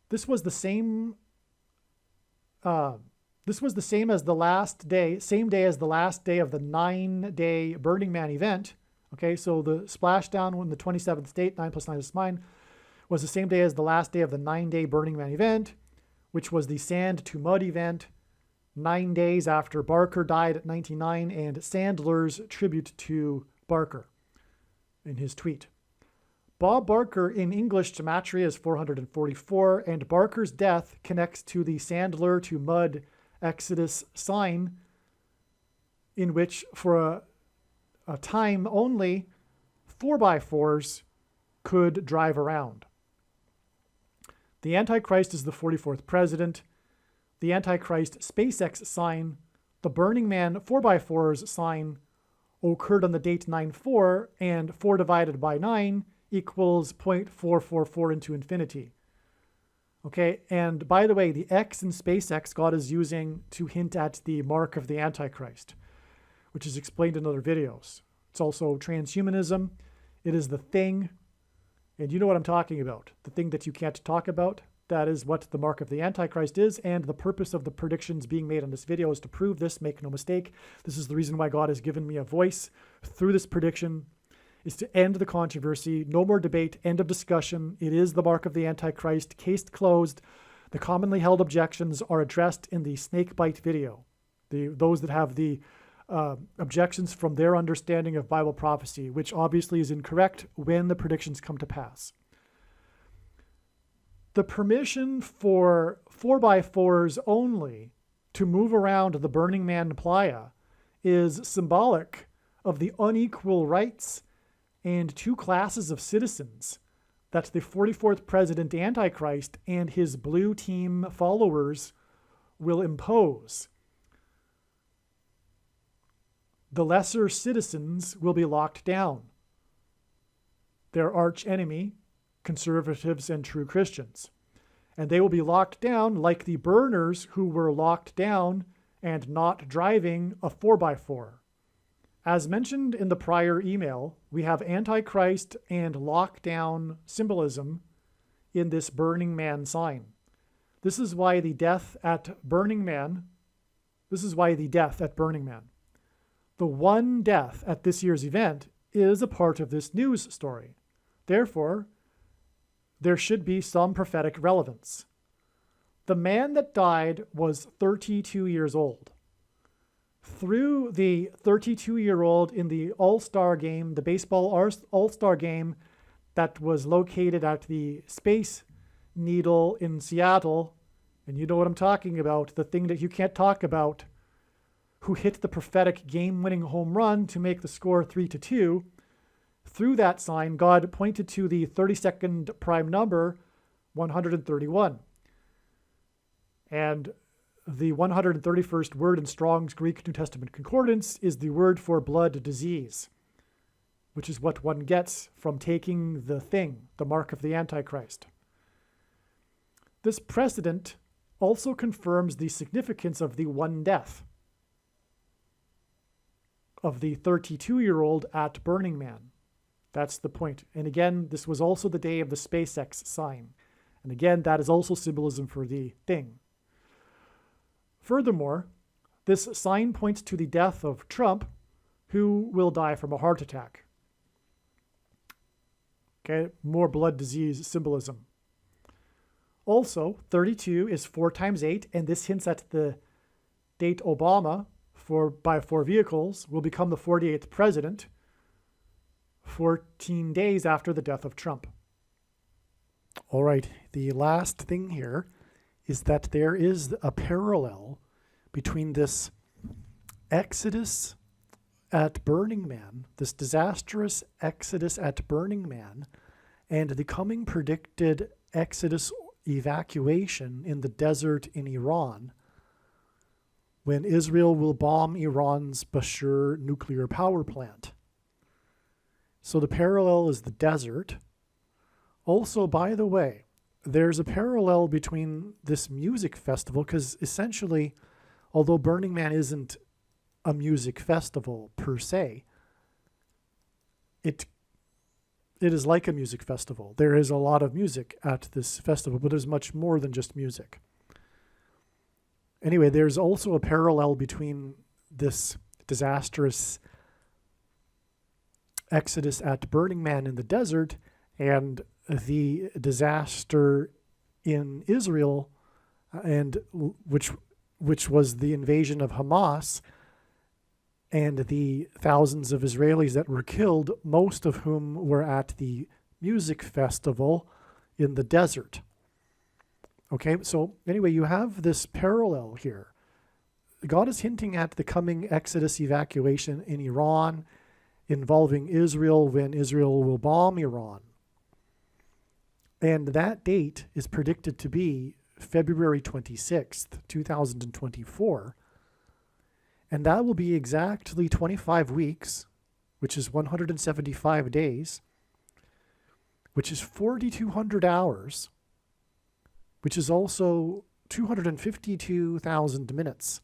[SPEAKER 1] This was the same as the last day, same day as the last day of the 9-day Burning Man event. Okay, so the splashdown when the 27th state, 9 plus 9 is 9, was the same day as the last day of the 9-day Burning Man event, which was the sand to mud event, 9 days after Barker died at 99, and Sandler's tribute to Barker in his tweet. Bob Barker in English gematria is 444, and Barker's death connects to the Sandler to mud Exodus sign, in which for a time only 4x4s could drive around. The Antichrist is the 44th president. The Antichrist SpaceX sign, the Burning Man 4x4s sign, occurred on the date 9/4, and 4 divided by 9 equals 0.444 into infinity. Okay, and by the way, the X in SpaceX God is using to hint at the mark of the Antichrist, which is explained in other videos. It's also transhumanism. It is the thing, and you know what I'm talking about, the thing that you can't talk about. That is what the mark of the Antichrist is, and the purpose of the predictions being made on this video is to prove this, make no mistake. This is the reason why God has given me a voice through this prediction, is to end the controversy. No more debate, end of discussion. It is the mark of the Antichrist, case closed. The commonly held objections are addressed in the snakebite video. Those that have the objections from their understanding of Bible prophecy, which obviously is incorrect when the predictions come to pass. The permission for 4x4s only to move around the Burning Man playa is symbolic of the unequal rights and two classes of citizens that the 44th president Antichrist and his blue team followers will impose. The lesser citizens will be locked down. Their arch enemy, conservatives and true Christians. And they will be locked down like the burners who were locked down and not driving a 4x4. As mentioned in the prior email, we have Antichrist and lockdown symbolism in this Burning Man sign. This is why the death at Burning Man, the one death at this year's event is a part of this news story. Therefore, there should be some prophetic relevance. The man that died was 32 years old. threw the 32-year-old in the All-Star game, the baseball All-Star game that was located at the Space Needle in Seattle. And you know what I'm talking about, the thing that you can't talk about, who hit the prophetic game-winning home run to make the score 3-2. Through that sign, God pointed to the 32nd prime number, 131. And the 131st word in Strong's Greek New Testament Concordance is the word for blood disease, which is what one gets from taking the thing, the mark of the Antichrist. This precedent also confirms the significance of the one death of the 32-year-old at Burning Man. That's the point. And again, this was also the day of the SpaceX sign. And again, that is also symbolism for the thing. Furthermore, this sign points to the death of Trump, who will die from a heart attack. Okay, more blood disease symbolism. Also, 32 is 4 times 8, and this hints at the date Obama, by 4 vehicles, will become the 48th president 14 days after the death of Trump. All right, the last thing here is that there is a parallel between this exodus at Burning Man, this disastrous exodus at Burning Man, and the coming predicted exodus evacuation in the desert in Iran, when Israel will bomb Iran's Bushehr nuclear power plant. So the parallel is the desert. Also, by the way, there's a parallel between this music festival, because essentially, although Burning Man isn't a music festival per se, it is like a music festival. There is a lot of music at this festival, but there's much more than just music. Anyway, there's also a parallel between this disastrous exodus at Burning Man in the desert and the disaster in Israel, and which was the invasion of Hamas and the thousands of Israelis that were killed, most of whom were at the music festival in the desert. Okay, so anyway, you have this parallel here. God is hinting at the coming Exodus evacuation in Iran involving Israel when Israel will bomb Iran. And that date is predicted to be February 26th, 2024. And that will be exactly 25 weeks, which is 175 days, which is 4,200 hours, which is also 252,000 minutes.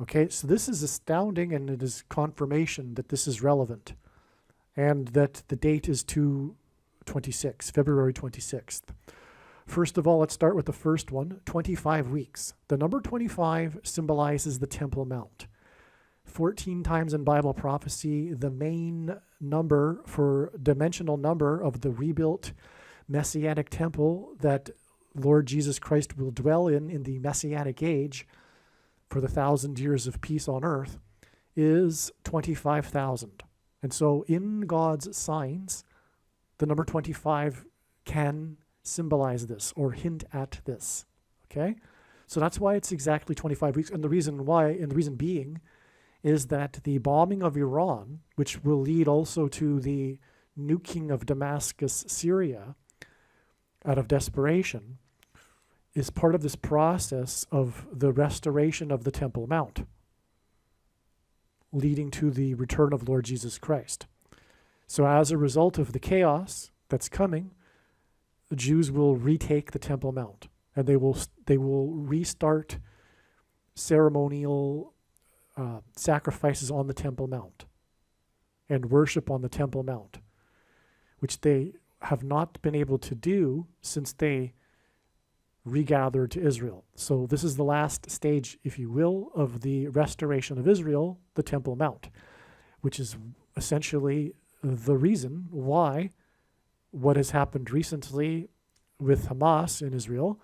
[SPEAKER 1] Okay, so this is astounding, and it is confirmation that this is relevant, and that the date is 2/26, February 26th. First of all, let's start with the first one, 25 weeks. The number 25 symbolizes the Temple Mount. 14 times in Bible prophecy, the main number for dimensional number of the rebuilt Messianic temple that Lord Jesus Christ will dwell in the Messianic age for the 1,000 years of peace on earth is 25,000. And so in God's signs, the number 25 can symbolize this or hint at this. Okay? So that's why it's exactly 25 weeks. And the reason being is that the bombing of Iran, which will lead also to the nuking of Damascus, Syria, out of desperation, is part of this process of the restoration of the Temple Mount, leading to the return of Lord Jesus Christ. So as a result of the chaos that's coming, the Jews will retake the Temple Mount, and they will restart ceremonial sacrifices on the Temple Mount and worship on the Temple Mount, which they have not been able to do since they regathered to Israel. So this is the last stage, if you will, of the restoration of Israel, the Temple Mount, which is essentially the reason why what has happened recently with Hamas in Israel,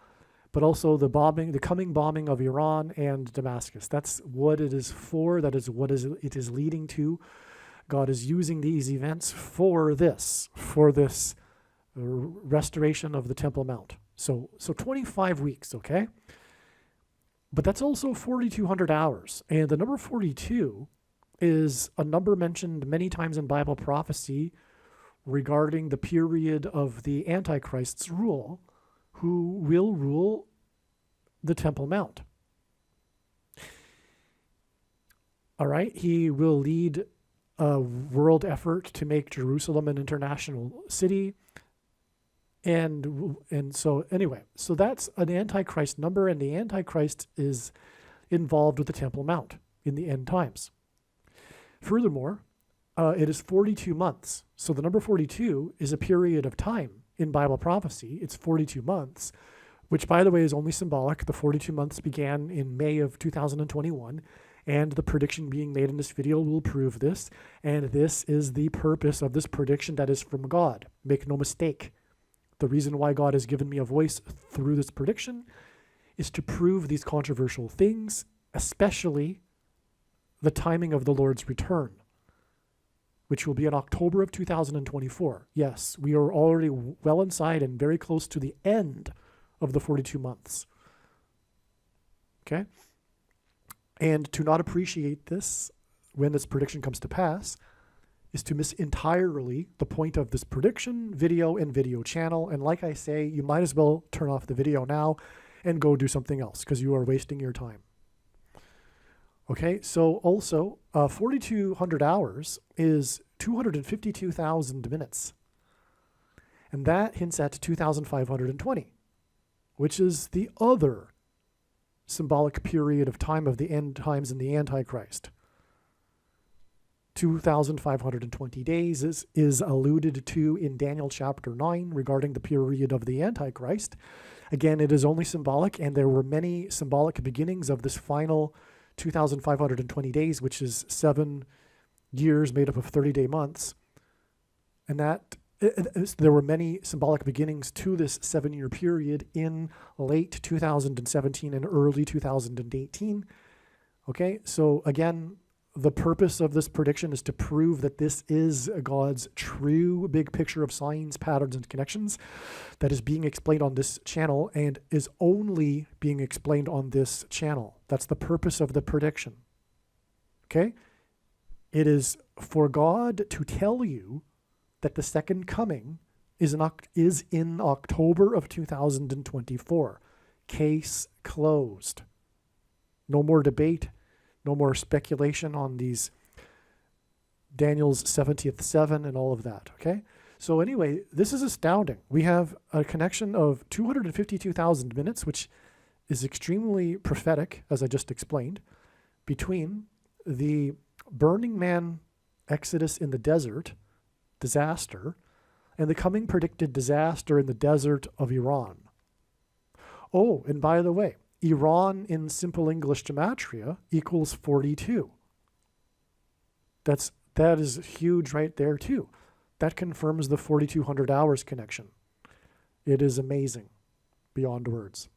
[SPEAKER 1] but also the coming bombing of Iran and Damascus. That's what it is for. That is what it is leading to. God is using these events for this restoration of the Temple Mount. So 25 weeks, okay? But that's also 4,200 hours. And the number 42 is a number mentioned many times in Bible prophecy regarding the period of the Antichrist's rule, who will rule the Temple Mount. All right, he will lead a world effort to make Jerusalem an international city. And so anyway, so that's an Antichrist number, and the Antichrist is involved with the Temple Mount in the end times. Furthermore, it is 42 months. So the number 42 is a period of time in Bible prophecy. It's 42 months, which, by the way, is only symbolic. The 42 months began in May of 2021, and the prediction being made in this video will prove this. And this is the purpose of this prediction that is from God. Make no mistake. The reason why God has given me a voice through this prediction is to prove these controversial things, especially the timing of the Lord's return, which will be in October of 2024. Yes, we are already well inside and very close to the end of the 42 months. Okay? And to not appreciate this when this prediction comes to pass is to miss entirely the point of this prediction, video, and video channel. And like I say, you might as well turn off the video now and go do something else because you are wasting your time. Okay, so also 4,200 hours is 252,000 minutes. And that hints at 2,520, which is the other symbolic period of time of the end times and the Antichrist. 2,520 days is alluded to in Daniel chapter 9 regarding the period of the Antichrist. Again, it is only symbolic, and there were many symbolic beginnings of this final 2,520 days, which is 7 years made up of 30-day months. And there were many symbolic beginnings to this 7-year period in late 2017 and early 2018. Okay, so again, the purpose of this prediction is to prove that this is God's true big picture of signs, patterns, and connections that is being explained on this channel and is only being explained on this channel. That's the purpose of the prediction. Okay? It is for God to tell you that the second coming is in October of 2024. Case closed. No more debate. No more speculation on these Daniel's 70th 7 and all of that, okay? So anyway, this is astounding. We have a connection of 252,000 minutes, which is extremely prophetic, as I just explained, between the Burning Man exodus in the desert, disaster, and the coming predicted disaster in the desert of Iran. Oh, and by the way, Iran in simple English gematria equals 42. That is huge right there too. That confirms the 4,200 hours connection. It is amazing beyond words.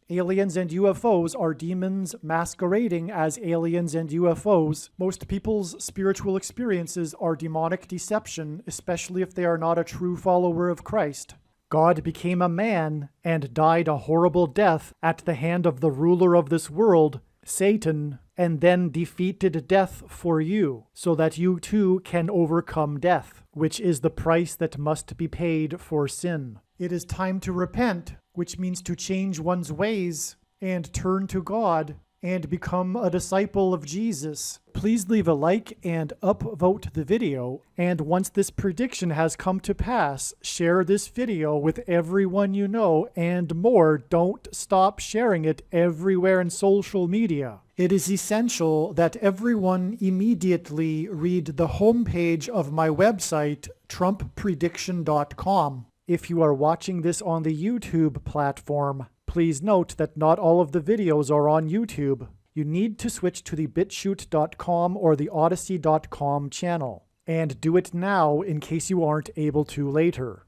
[SPEAKER 1] Aliens and UFOs are demons masquerading as aliens and UFOs. Most people's spiritual experiences are demonic deception, especially if they are not a true follower of Christ. God became a man and died a horrible death at the hand of the ruler of this world, Satan, and then defeated death for you, so that you too can overcome death, which is the price that must be paid for sin. It is time to repent, which means to change one's ways and turn to God and become a disciple of Jesus. Please leave a like and upvote the video. And once this prediction has come to pass, share this video with everyone you know, and more. Don't stop sharing it everywhere in social media. It is essential that everyone immediately read the homepage of my website, TrumpPrediction.com. If you are watching this on the YouTube platform, please note that not all of the videos are on YouTube. You need to switch to the BitChute.com or the Odyssey.com channel. And do it now in case you aren't able to later.